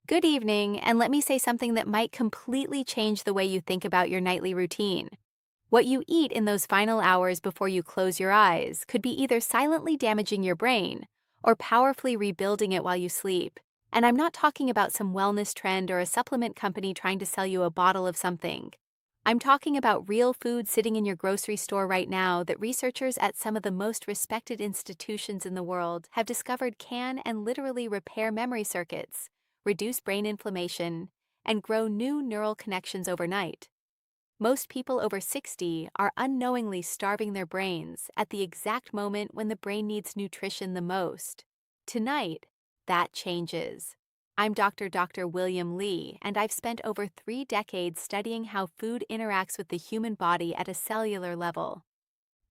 Good evening, and let me say something that might completely change the way you think about your nightly routine. What you eat in those final hours before you close your eyes could be either silently damaging your brain or powerfully rebuilding it while you sleep. And I'm not talking about some wellness trend or a supplement company trying to sell you a bottle of something. I'm talking about real food sitting in your grocery store right now that researchers at some of the most respected institutions in the world have discovered can and literally repair memory circuits, reduce brain inflammation, and grow new neural connections overnight. Most people over 60 are unknowingly starving their brains at the exact moment when the brain needs nutrition the most. Tonight, that changes. I'm Dr. William Lee, and I've spent over 3 decades studying how food interacts with the human body at a cellular level.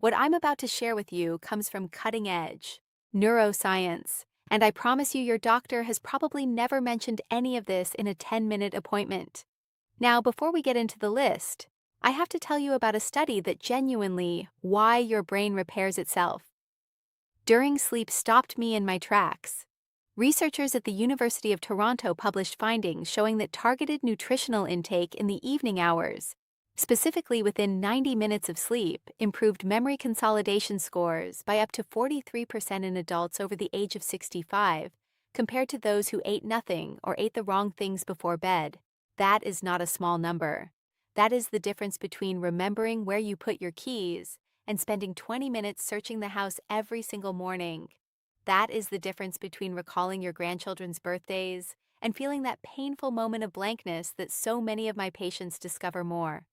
What I'm about to share with you comes from cutting-edge neuroscience, and I promise you your doctor has probably never mentioned any of this in a 10-minute appointment. Now, before we get into the list, I have to tell you about a study that genuinely why your brain repairs itself. During sleep stopped me in my tracks. Researchers at the University of Toronto published findings showing that targeted nutritional intake in the evening hours, specifically within 90 minutes of sleep, improved memory consolidation scores by up to 43% in adults over the age of 65, compared to those who ate nothing or ate the wrong things before bed. That is not a small number. That is the difference between remembering where you put your keys and spending 20 minutes searching the house every single morning. That is the difference between recalling your grandchildren's birthdays and feeling that painful moment of blankness that so many of my patients discover more.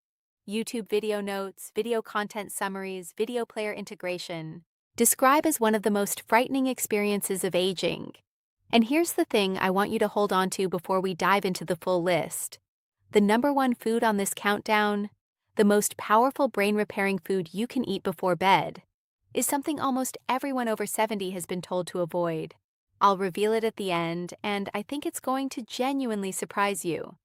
YouTube video notes, video content summaries, video player integration describe as one of the most frightening experiences of aging. And here's the thing I want you to hold on to before we dive into the full list. The number one food on this countdown, the most powerful brain-repairing food you can eat before bed, is something almost everyone over 70 has been told to avoid. I'll reveal it at the end, and I think it's going to genuinely surprise you.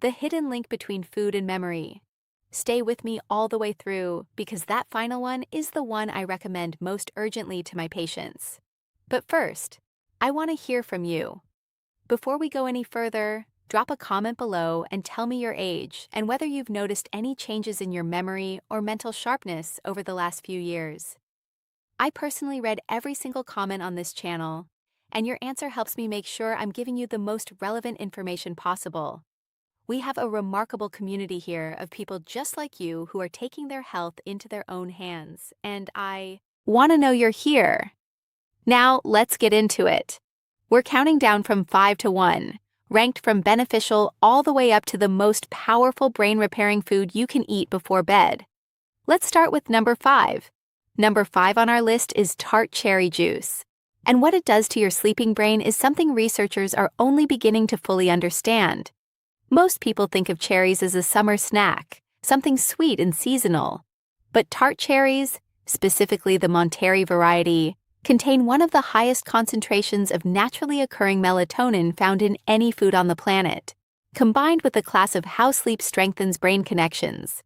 The hidden link between food and memory. Stay with me all the way through, because that final one is the one I recommend most urgently to my patients. But first, I want to hear from you. Before we go any further, drop a comment below and tell me your age and whether you've noticed any changes in your memory or mental sharpness over the last few years. I personally read every single comment on this channel, and your answer helps me make sure I'm giving you the most relevant information possible. We have a remarkable community here of people just like you who are taking their health into their own hands, and I want to know you're here. Now, let's get into it. We're counting down from 5 to 1. Ranked from beneficial all the way up to the most powerful brain-repairing food you can eat before bed. Let's start with number 5. Number 5 on our list is tart cherry juice. And what it does to your sleeping brain is something researchers are only beginning to fully understand. Most people think of cherries as a summer snack, something sweet and seasonal. But tart cherries, specifically the Monterey variety, contain one of the highest concentrations of naturally occurring melatonin found in any food on the planet, combined with a class of how sleep strengthens brain connections,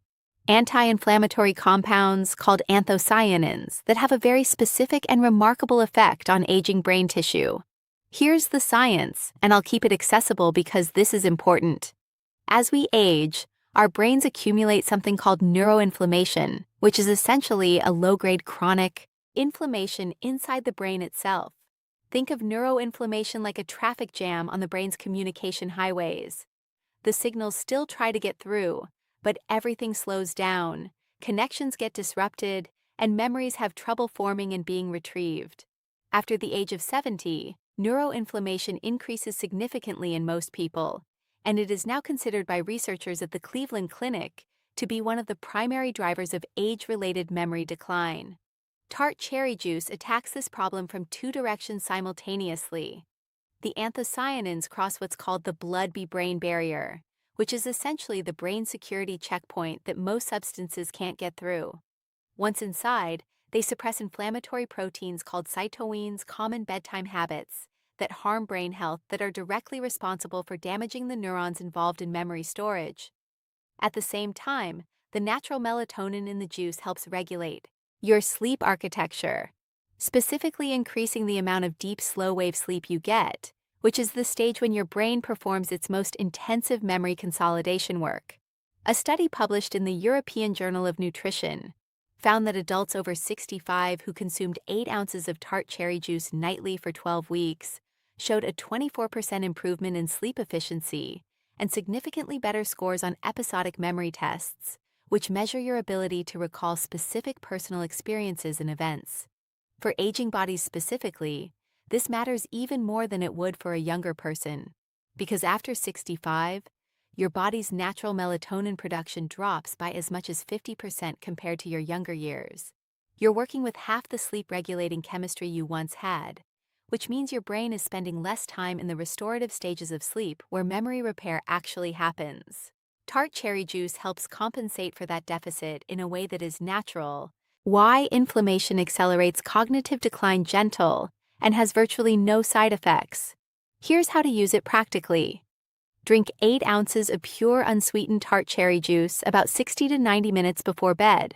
anti-inflammatory compounds called anthocyanins that have a very specific and remarkable effect on aging brain tissue. Here's the science, and I'll keep it accessible because this is important. As we age, our brains accumulate something called neuroinflammation, which is essentially a low-grade chronic inflammation inside the brain itself. Think of neuroinflammation like a traffic jam on the brain's communication highways. The signals still try to get through, but everything slows down, connections get disrupted, and memories have trouble forming and being retrieved. After the age of 70, neuroinflammation increases significantly in most people, and it is now considered by researchers at the Cleveland Clinic to be one of the primary drivers of age-related memory decline. Tart cherry juice attacks this problem from 2 directions simultaneously. The anthocyanins cross what's called the blood-brain barrier, which is essentially the brain security checkpoint that most substances can't get through. Once inside, they suppress inflammatory proteins called cytokines, common bedtime habits, that harm brain health that are directly responsible for damaging the neurons involved in memory storage. At the same time, the natural melatonin in the juice helps regulate your sleep architecture, specifically increasing the amount of deep slow-wave sleep you get, which is the stage when your brain performs its most intensive memory consolidation work. A study published in the European Journal of Nutrition found that adults over 65 who consumed 8 ounces of tart cherry juice nightly for 12 weeks showed a 24% improvement in sleep efficiency and significantly better scores on episodic memory tests, which measure your ability to recall specific personal experiences and events. For aging bodies specifically, this matters even more than it would for a younger person, because after 65, your body's natural melatonin production drops by as much as 50% compared to your younger years. You're working with half the sleep-regulating chemistry you once had, which means your brain is spending less time in the restorative stages of sleep where memory repair actually happens. Tart cherry juice helps compensate for that deficit in a way that is natural. Why inflammation accelerates cognitive decline gentle and has virtually no side effects. Here's how to use it practically. Drink 8 ounces of pure unsweetened tart cherry juice about 60 to 90 minutes before bed.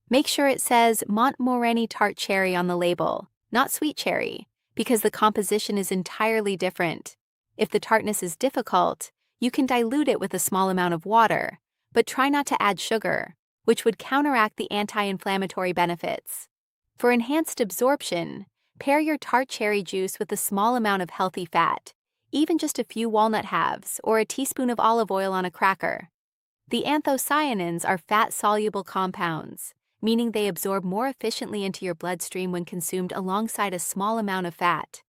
Make sure it says Montmorency tart cherry on the label, not sweet cherry, because the composition is entirely different. If the tartness is difficult, you can dilute it with a small amount of water, but try not to add sugar, which would counteract the anti-inflammatory benefits. For enhanced absorption, pair your tart cherry juice with a small amount of healthy fat, even just a few walnut halves or a teaspoon of olive oil on a cracker. The anthocyanins are fat-soluble compounds, meaning they absorb more efficiently into your bloodstream when consumed alongside a small amount of fat.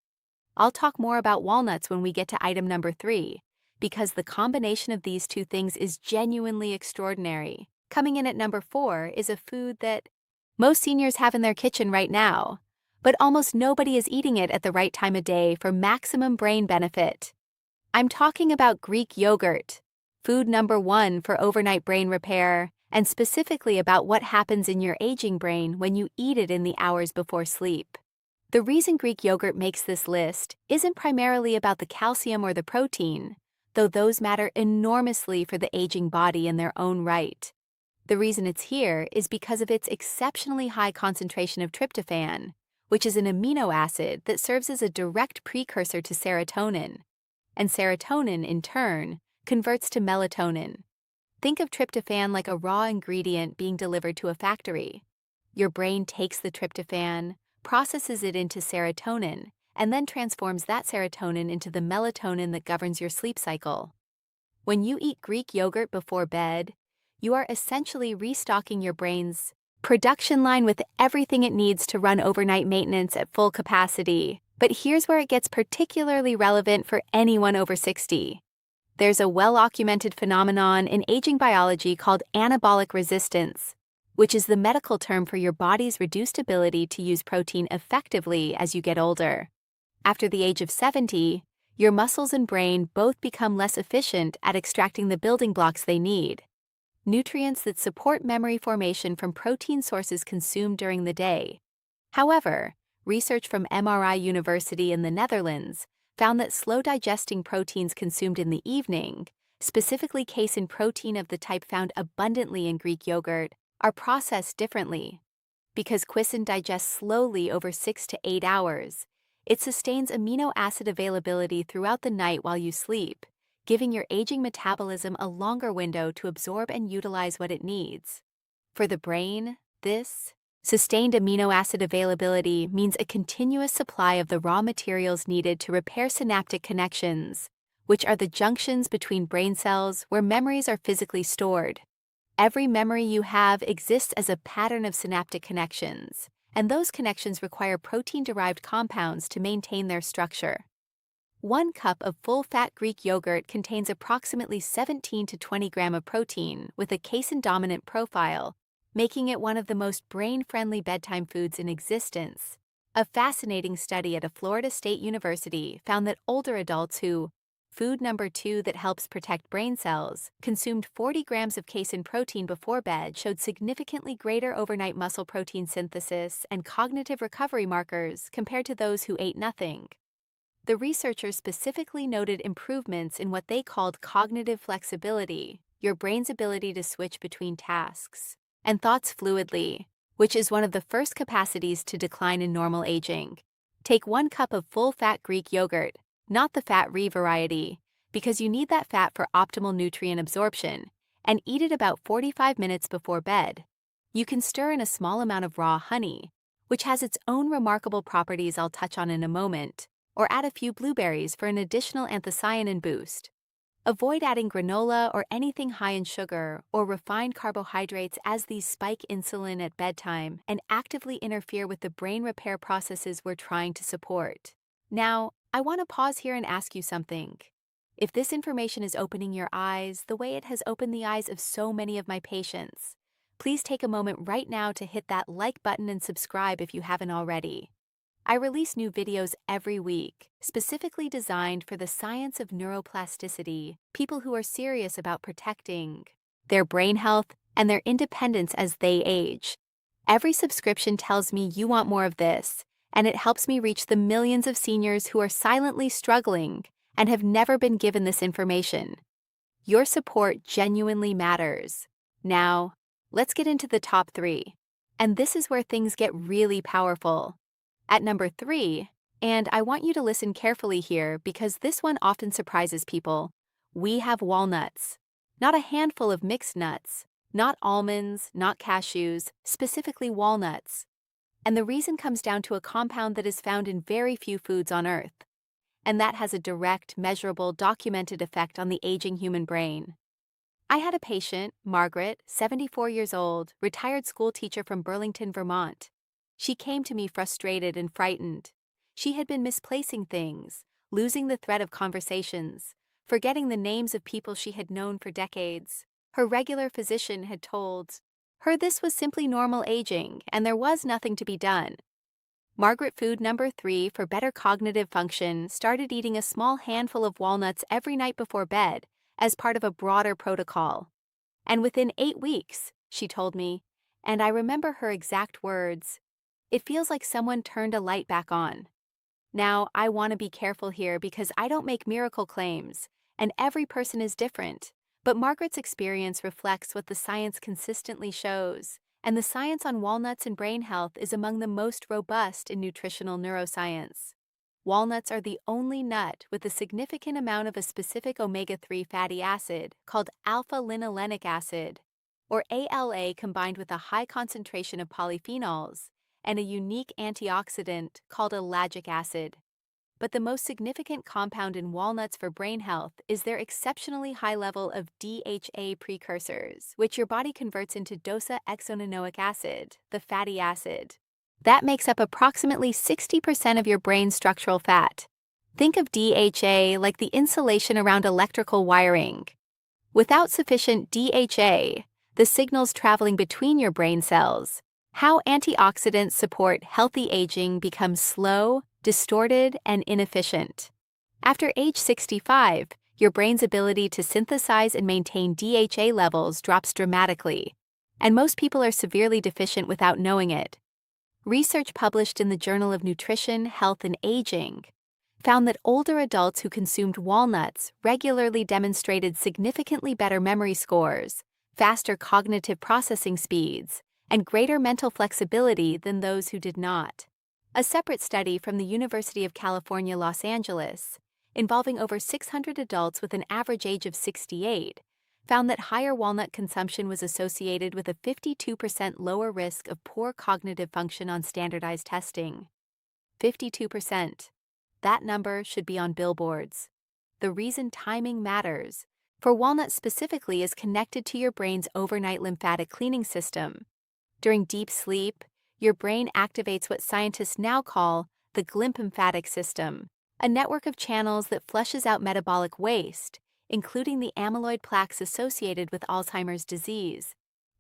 I'll talk more about walnuts when we get to item number 3, because the combination of these two things is genuinely extraordinary. Coming in at number 4 is a food that most seniors have in their kitchen right now, but almost nobody is eating it at the right time of day for maximum brain benefit. I'm talking about Greek yogurt, food number 1 for overnight brain repair, and specifically about what happens in your aging brain when you eat it in the hours before sleep. The reason Greek yogurt makes this list isn't primarily about the calcium or the protein, though those matter enormously for the aging body in their own right. The reason it's here is because of its exceptionally high concentration of tryptophan, which is an amino acid that serves as a direct precursor to serotonin. And serotonin, in turn, converts to melatonin. Think of tryptophan like a raw ingredient being delivered to a factory. Your brain takes the tryptophan, processes it into serotonin, and then transforms that serotonin into the melatonin that governs your sleep cycle. When you eat Greek yogurt before bed, you are essentially restocking your brain's production line with everything it needs to run overnight maintenance at full capacity. But here's where it gets particularly relevant for anyone over 60. There's a well-documented phenomenon in aging biology called anabolic resistance, which is the medical term for your body's reduced ability to use protein effectively as you get older. After the age of 70, your muscles and brain both become less efficient at extracting the building blocks they need, nutrients that support memory formation from protein sources consumed during the day. However, research from MRI University in the Netherlands found that slow-digesting proteins consumed in the evening, specifically casein protein of the type found abundantly in Greek yogurt, are processed differently. Because casein digests slowly over 6 to 8 hours, it sustains amino acid availability throughout the night while you sleep, giving your aging metabolism a longer window to absorb and utilize what it needs. For the brain, this sustained amino acid availability means a continuous supply of the raw materials needed to repair synaptic connections, which are the junctions between brain cells where memories are physically stored. Every memory you have exists as a pattern of synaptic connections, and those connections require protein-derived compounds to maintain their structure. 1 cup of full-fat Greek yogurt contains approximately 17 to 20 grams of protein with a casein-dominant profile, making it one of the most brain-friendly bedtime foods in existence. A fascinating study at a Florida State University found that older adults who, food number 2 that helps protect brain cells, consumed 40 grams of casein protein before bed showed significantly greater overnight muscle protein synthesis and cognitive recovery markers compared to those who ate nothing. The researchers specifically noted improvements in what they called cognitive flexibility, your brain's ability to switch between tasks, and thoughts fluidly, which is one of the first capacities to decline in normal aging. Take 1 cup of full-fat Greek yogurt, not the fat-free variety, because you need that fat for optimal nutrient absorption, and eat it about 45 minutes before bed. You can stir in a small amount of raw honey, which has its own remarkable properties I'll touch on in a moment, or add a few blueberries for an additional anthocyanin boost. Avoid adding granola or anything high in sugar or refined carbohydrates, as these spike insulin at bedtime and actively interfere with the brain repair processes we're trying to support. Now, I want to pause here and ask you something. If this information is opening your eyes the way it has opened the eyes of so many of my patients, please take a moment right now to hit that like button and subscribe if you haven't already. I release new videos every week, specifically designed for the science of neuroplasticity, people who are serious about protecting their brain health and their independence as they age. Every subscription tells me you want more of this, and it helps me reach the millions of seniors who are silently struggling and have never been given this information. Your support genuinely matters. Now, let's get into the top 3. And this is where things get really powerful. At number 3, and I want you to listen carefully here because this one often surprises people, we have walnuts. Not a handful of mixed nuts, not almonds, not cashews, specifically walnuts. And the reason comes down to a compound that is found in very few foods on Earth. And that has a direct, measurable, documented effect on the aging human brain. I had a patient, Margaret, 74 years old, retired school teacher from Burlington, Vermont. She came to me frustrated and frightened. She had been misplacing things, losing the thread of conversations, forgetting the names of people she had known for decades. Her regular physician had told her this was simply normal aging and there was nothing to be done. Margaret, food number 3 for better cognitive function, started eating a small handful of walnuts every night before bed as part of a broader protocol. And within 8 weeks, she told me, and I remember her exact words, "It feels like someone turned a light back on." Now, I want to be careful here because I don't make miracle claims, and every person is different. But Margaret's experience reflects what the science consistently shows, and the science on walnuts and brain health is among the most robust in nutritional neuroscience. Walnuts are the only nut with a significant amount of a specific omega-3 fatty acid called alpha-linolenic acid, or ALA, combined with a high concentration of polyphenols and a unique antioxidant called ellagic acid. But the most significant compound in walnuts for brain health is their exceptionally high level of DHA precursors, which your body converts into docosahexaenoic acid, the fatty acid. That makes up approximately 60% of your brain's structural fat. Think of DHA like the insulation around electrical wiring. Without sufficient DHA, the signals traveling between your brain cells, how antioxidants support healthy aging, become slow, distorted, and inefficient. After age 65, your brain's ability to synthesize and maintain DHA levels drops dramatically, and most people are severely deficient without knowing it. Research published in the Journal of Nutrition, Health, and Aging found that older adults who consumed walnuts regularly demonstrated significantly better memory scores, faster cognitive processing speeds, and greater mental flexibility than those who did not. A separate study from the University of California, Los Angeles, involving over 600 adults with an average age of 68, found that higher walnut consumption was associated with a 52% lower risk of poor cognitive function on standardized testing. 52%. That number should be on billboards. The reason timing matters, for walnuts specifically, is connected to your brain's overnight lymphatic cleaning system. During deep sleep, your brain activates what scientists now call the glymphatic system, a network of channels that flushes out metabolic waste, including the amyloid plaques associated with Alzheimer's disease.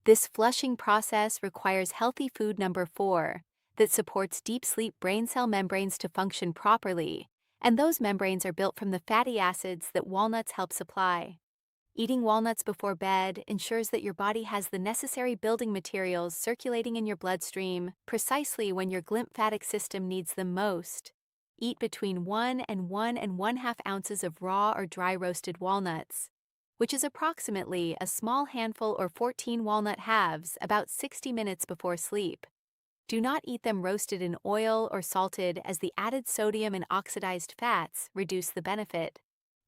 This flushing process requires healthy food number 4 that supports deep sleep brain cell membranes to function properly, and those membranes are built from the fatty acids that walnuts help supply. Eating walnuts before bed ensures that your body has the necessary building materials circulating in your bloodstream precisely when your glymphatic system needs them most. Eat between 1 and 1.5 ounces of raw or dry roasted walnuts, which is approximately a small handful or 14 walnut halves, about 60 minutes before sleep. Do not eat them roasted in oil or salted, as the added sodium and oxidized fats reduce the benefit.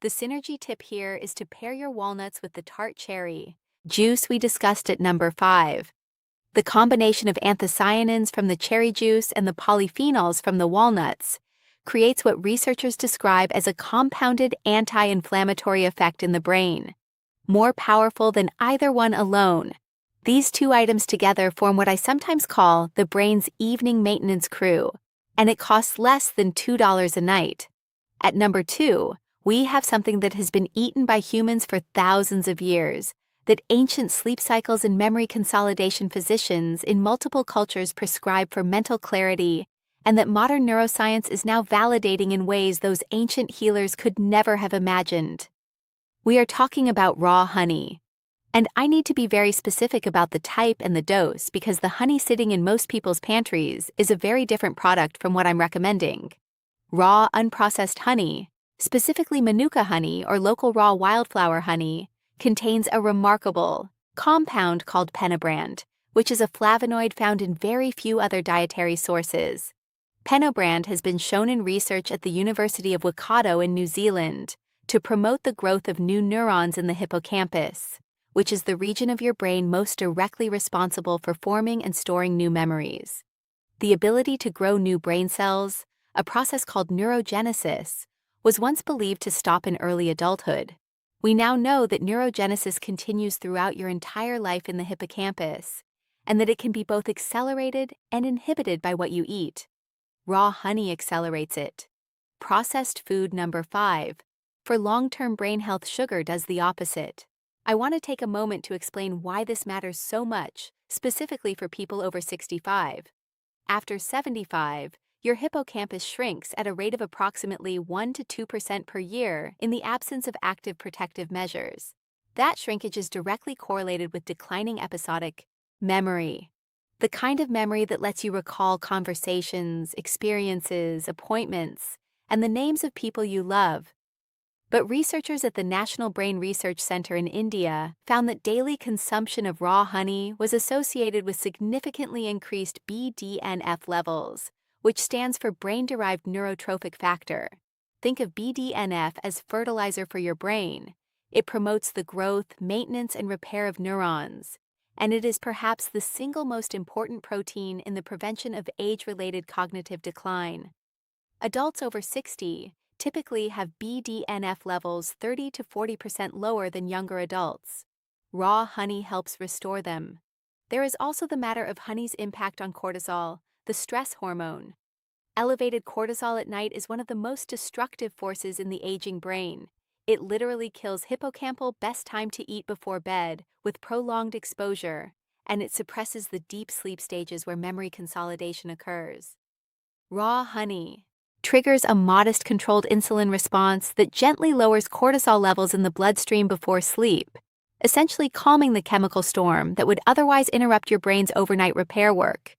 The synergy tip here is to pair your walnuts with the tart cherry juice we discussed at number 5. The combination of anthocyanins from the cherry juice and the polyphenols from the walnuts creates what researchers describe as a compounded anti-inflammatory effect in the brain, more powerful than either one alone. These two items together form what I sometimes call the brain's evening maintenance crew, and it costs less than $2 a night. At number 2, we have something that has been eaten by humans for thousands of years, that ancient sleep cycles and memory consolidation physicians in multiple cultures prescribe for mental clarity, and that modern neuroscience is now validating in ways those ancient healers could never have imagined. We are talking about raw honey. And I need to be very specific about the type and the dose, because the honey sitting in most people's pantries is a very different product from what I'm recommending. Raw, unprocessed honey, specifically Manuka honey or local raw wildflower honey, contains a remarkable compound called penobrand, which is a flavonoid found in very few other dietary sources. Penobrand has been shown in research at the University of Waikato in New Zealand to promote the growth of new neurons in the hippocampus, which is the region of your brain most directly responsible for forming and storing new memories. The ability to grow new brain cells, a process called neurogenesis, was once believed to stop in early adulthood. We now know that neurogenesis continues throughout your entire life in the hippocampus, and that it can be both accelerated and inhibited by what you eat. Raw honey accelerates it. Processed food number 5. For long-term brain health, sugar does the opposite. I want to take a moment to explain why this matters so much, specifically for people over 65. After 75, your hippocampus shrinks at a rate of approximately 1 to 2% per year in the absence of active protective measures. That shrinkage is directly correlated with declining episodic memory, the kind of memory that lets you recall conversations, experiences, appointments, and the names of people you love. But researchers at the National Brain Research Center in India found that daily consumption of raw honey was associated with significantly increased BDNF levels, which stands for brain-derived neurotrophic factor. Think of BDNF as fertilizer for your brain. It promotes the growth, maintenance, and repair of neurons, and it is perhaps the single most important protein in the prevention of age-related cognitive decline. Adults over 60 typically have BDNF levels 30 to 40% lower than younger adults. Raw honey helps restore them. There is also the matter of honey's impact on cortisol, the stress hormone. Elevated cortisol at night is one of the most destructive forces in the aging brain. It literally kills hippocampal best time to eat before bed with prolonged exposure, and it suppresses the deep sleep stages where memory consolidation occurs. Raw honey triggers a modest controlled insulin response that gently lowers cortisol levels in the bloodstream before sleep, essentially calming the chemical storm that would otherwise interrupt your brain's overnight repair work.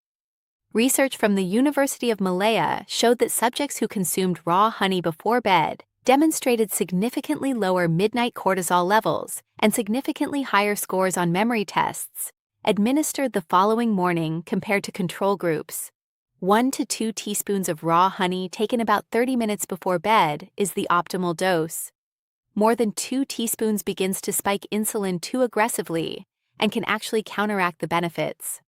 Research from the University of Malaya showed that subjects who consumed raw honey before bed demonstrated significantly lower midnight cortisol levels and significantly higher scores on memory tests administered the following morning compared to control groups. 1 to 2 teaspoons of raw honey taken about 30 minutes before bed is the optimal dose. More than 2 teaspoons begins to spike insulin too aggressively and can actually counteract the benefits.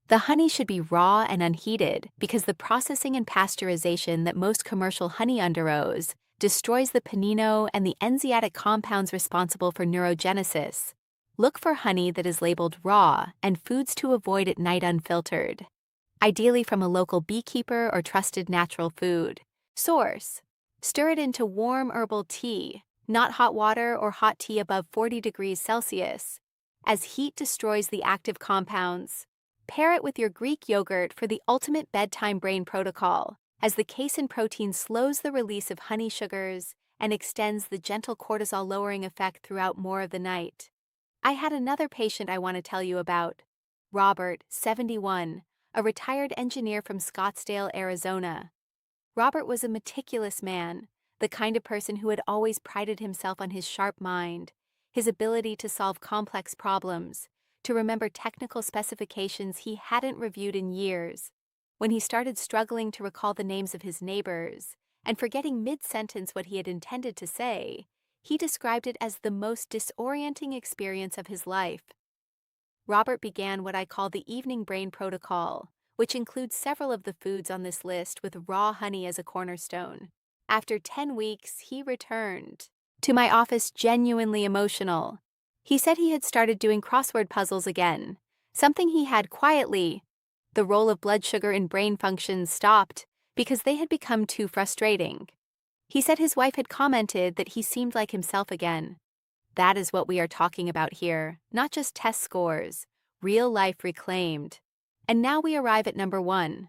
The honey should be raw and unheated because the processing and pasteurization that most commercial honey undergoes destroys the pannino and the enzymatic compounds responsible for neurogenesis. Look for honey that is labeled raw and foods to avoid at night unfiltered, ideally from a local beekeeper or trusted natural food source. Stir it into warm herbal tea, not hot water or hot tea above 40 degrees Celsius, as heat destroys the active compounds. Pair it with your Greek yogurt for the ultimate bedtime brain protocol, as the casein protein slows the release of honey sugars and extends the gentle cortisol-lowering effect throughout more of the night. I had another patient I want to tell you about. Robert, 71, a retired engineer from Scottsdale, Arizona. Robert was a meticulous man, the kind of person who had always prided himself on his sharp mind, his ability to solve complex problems, to remember technical specifications he hadn't reviewed in years. when he started struggling to recall the names of his neighbors and forgetting mid-sentence what he had intended to say, he described it as the most disorienting experience of his life. Robert began what I call the evening brain protocol, which includes several of the foods on this list with raw honey as a cornerstone. After 10 weeks, he returned to my office genuinely emotional. He said he had started doing crossword puzzles again, something he had quietly. The role of blood sugar in brain functions stopped because they had become too frustrating. He said his wife had commented that he seemed like himself again. That is what we are talking about here, not just test scores, real life reclaimed. And now we arrive at number 1,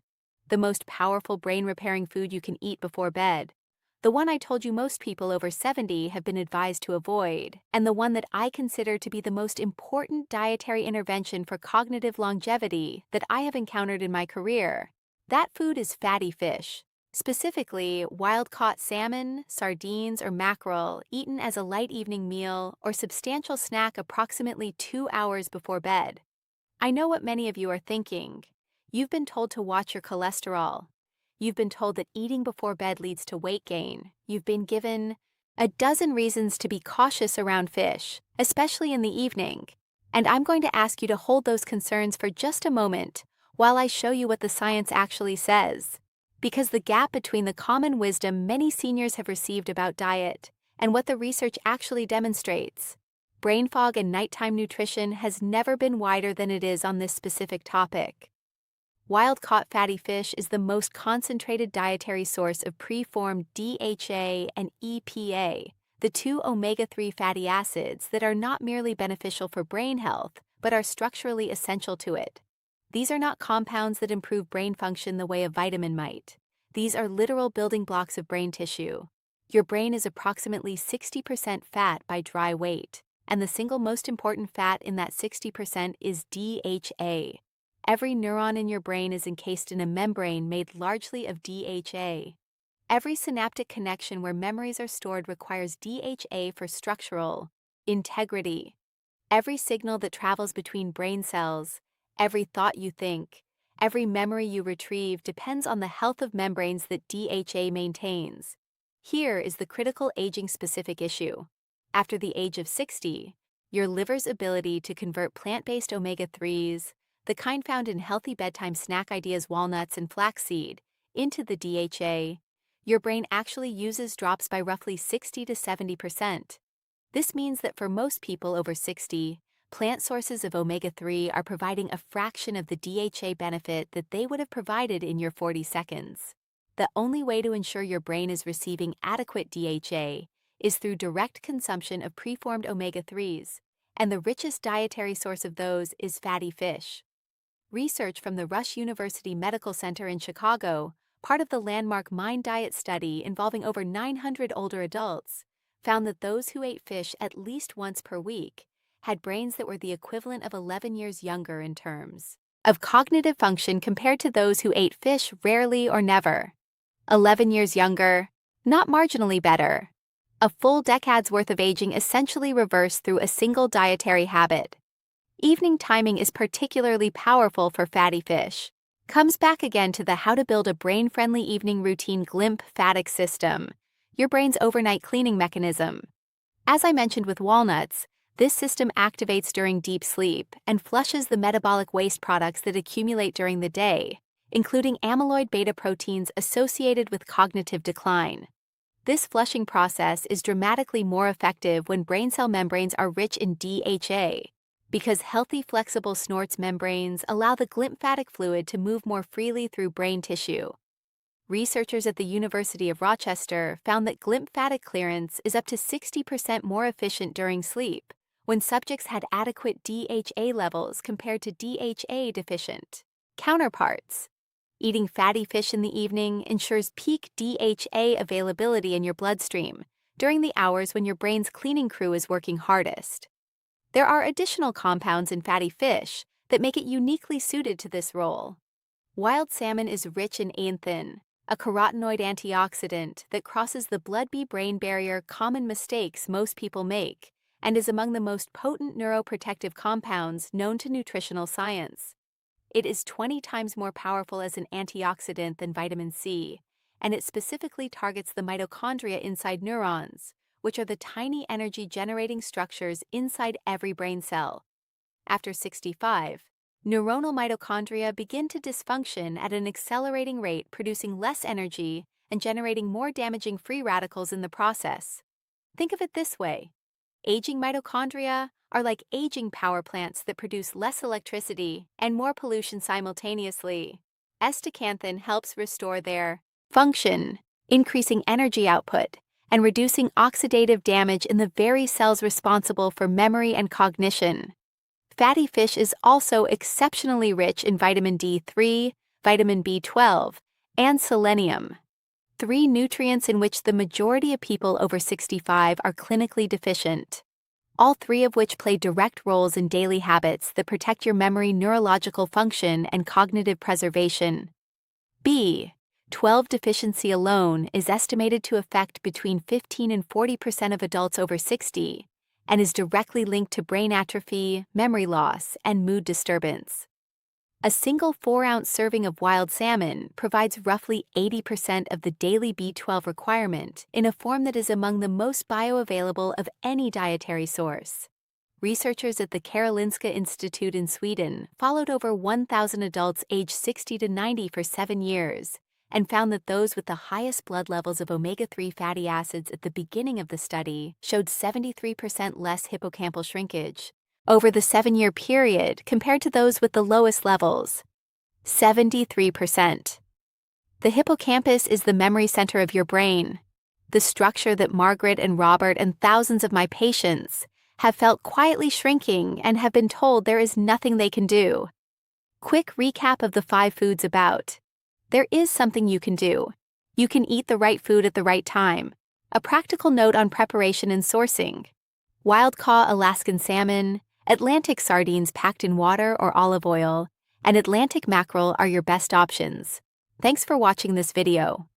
the most powerful brain-repairing food you can eat before bed. The one I told you most people over 70 have been advised to avoid, and the one that I consider to be the most important dietary intervention for cognitive longevity that I have encountered in my career. That food is fatty fish. Specifically, wild-caught salmon, sardines, or mackerel eaten as a light evening meal or substantial snack approximately 2 hours before bed. I know what many of you are thinking. You've been told to watch your cholesterol. You've been told that eating before bed leads to weight gain. You've been given a dozen reasons to be cautious around fish, especially in the evening. And I'm going to ask you to hold those concerns for just a moment while I show you what the science actually says. Because the gap between the common wisdom many seniors have received about diet and what the research actually demonstrates, brain fog and nighttime nutrition has never been wider than it is on this specific topic. Wild-caught fatty fish is the most concentrated dietary source of preformed DHA and EPA, the 2 omega-3 fatty acids that are not merely beneficial for brain health, but are structurally essential to it. These are not compounds that improve brain function the way a vitamin might. These are literal building blocks of brain tissue. Your brain is approximately 60% fat by dry weight, and the single most important fat in that 60% is DHA. Every neuron in your brain is encased in a membrane made largely of DHA. Every synaptic connection where memories are stored requires DHA for structural integrity. Every signal that travels between brain cells, every thought you think, every memory you retrieve depends on the health of membranes that DHA maintains. Here is the critical aging-specific issue. After the age of 60, your liver's ability to convert plant-based omega-3s, the kind found in healthy bedtime snack ideas walnuts and flaxseed, into the DHA, your brain actually uses drops by roughly 60 to 70%. This means that for most people over 60, plant sources of omega-3 are providing a fraction of the DHA benefit that they would have provided in your 40 seconds. The only way to ensure your brain is receiving adequate DHA is through direct consumption of preformed omega-3s, and the richest dietary source of those is fatty fish. Research from the Rush University Medical Center in Chicago, part of the landmark Mind Diet study involving over 900 older adults, found that those who ate fish at least once per week had brains that were the equivalent of 11 years younger in terms of cognitive function compared to those who ate fish rarely or never. 11 years younger, not marginally better. A full decade's worth of aging essentially reversed through a single dietary habit. Evening timing is particularly powerful for fatty fish. Comes back again to the how to build a brain-friendly evening routine glymphatic system, your brain's overnight cleaning mechanism. As I mentioned with walnuts, this system activates during deep sleep and flushes the metabolic waste products that accumulate during the day, including amyloid beta proteins associated with cognitive decline. This flushing process is dramatically more effective when brain cell membranes are rich in DHA, because healthy flexible snorts membranes allow the glymphatic fluid to move more freely through brain tissue. Researchers at the University of Rochester found that glymphatic clearance is up to 60% more efficient during sleep when subjects had adequate DHA levels compared to DHA-deficient counterparts. Eating fatty fish in the evening ensures peak DHA availability in your bloodstream during the hours when your brain's cleaning crew is working hardest. There are additional compounds in fatty fish that make it uniquely suited to this role. Wild salmon is rich in anthin, a carotenoid antioxidant that crosses the blood-brain barrier, common mistakes most people make, and is among the most potent neuroprotective compounds known to nutritional science. It is 20 times more powerful as an antioxidant than vitamin C, and it specifically targets the mitochondria inside neurons, which are the tiny energy-generating structures inside every brain cell. After 65, neuronal mitochondria begin to dysfunction at an accelerating rate, producing less energy and generating more damaging free radicals in the process. Think of it this way. Aging mitochondria are like aging power plants that produce less electricity and more pollution simultaneously. Astaxanthin helps restore their function, increasing energy output and reducing oxidative damage in the very cells responsible for memory and cognition. Fatty fish is also exceptionally rich in vitamin D3, vitamin B12, and selenium, 3 nutrients in which the majority of people over 65 are clinically deficient, all 3 of which play direct roles in daily habits that protect your memory, neurological function, and cognitive preservation. B12 deficiency alone is estimated to affect between 15 and 40% of adults over 60 and is directly linked to brain atrophy, memory loss, and mood disturbance. A single 4-ounce serving of wild salmon provides roughly 80% of the daily B12 requirement in a form that is among the most bioavailable of any dietary source. Researchers at the Karolinska Institute in Sweden followed over 1,000 adults aged 60 to 90 for 7 years and found that those with the highest blood levels of omega-3 fatty acids at the beginning of the study showed 73% less hippocampal shrinkage over the 7-year period compared to those with the lowest levels, 73%. The hippocampus is the memory center of your brain, the structure that Margaret and Robert and thousands of my patients have felt quietly shrinking and have been told there is nothing they can do. Quick recap of the 5 foods about. There is something you can do. You can eat the right food at the right time. A practical note on preparation and sourcing. Wild-caught Alaskan salmon, Atlantic sardines packed in water or olive oil, and Atlantic mackerel are your best options. Thanks for watching this video.